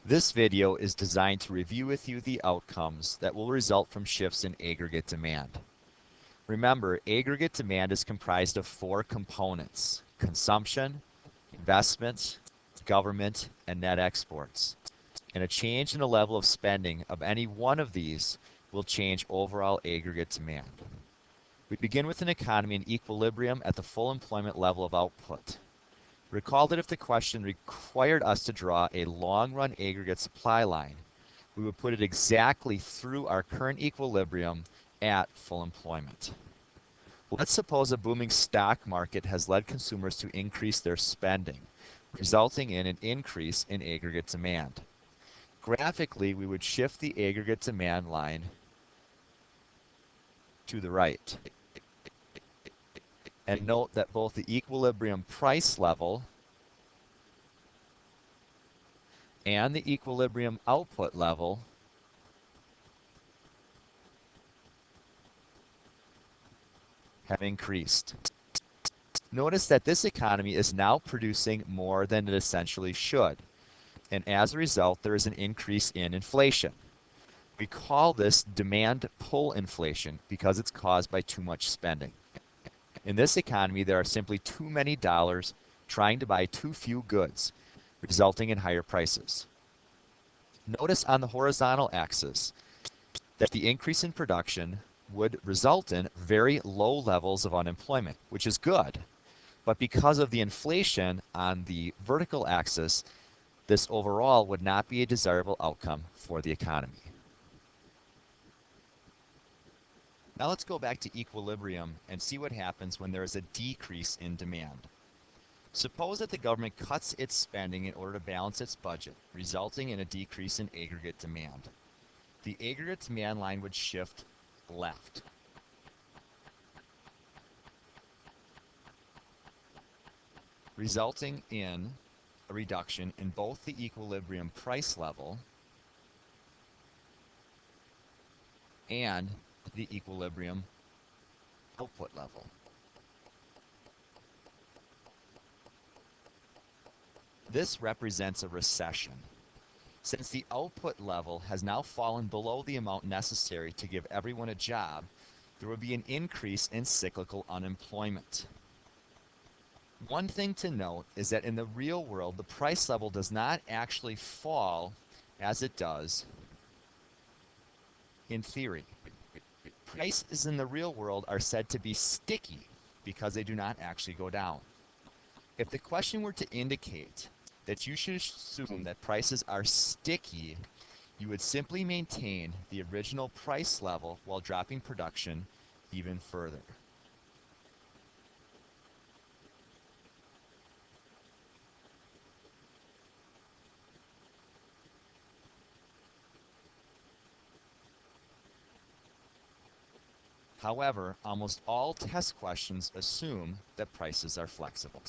This video is designed to review with you the outcomes that will result from shifts in aggregate demand. Remember, aggregate demand is comprised of four components: consumption, investment, government, and net exports. And a change in the level of spending of any one of these will change overall aggregate demand. We begin with an economy in equilibrium at the full employment level of output. Recall that if the question required us to draw a long-run aggregate supply line, we would put it exactly through our current equilibrium at full employment. Let's suppose a booming stock market has led consumers to increase their spending, resulting in an increase in aggregate demand. Graphically, we would shift the aggregate demand line to the right. And note that both the equilibrium price level and the equilibrium output level have increased. Notice that this economy is now producing more than it essentially should, and as a result, there is an increase in inflation. We call this demand pull inflation because it's caused by too much spending. In this economy, there are simply too many dollars trying to buy too few goods, resulting in higher prices. Notice on the horizontal axis that the increase in production would result in very low levels of unemployment, which is good. But because of the inflation on the vertical axis, this overall would not be a desirable outcome for the economy. Now let's go back to equilibrium and see what happens when there is a decrease in demand. Suppose that the government cuts its spending in order to balance its budget, resulting in a decrease in aggregate demand. The aggregate demand line would shift left. Resulting in a reduction in both the equilibrium price level and the equilibrium output level. This represents a recession. Since the output level has now fallen below the amount necessary to give everyone a job, there will be an increase in cyclical unemployment. One thing to note is that in the real world, the price level does not actually fall as it does in theory. Prices in the real world are said to be sticky because they do not actually go down. If the question were to indicate that you should assume that prices are sticky, you would simply maintain the original price level while dropping production even further. However, almost all test questions assume that prices are flexible.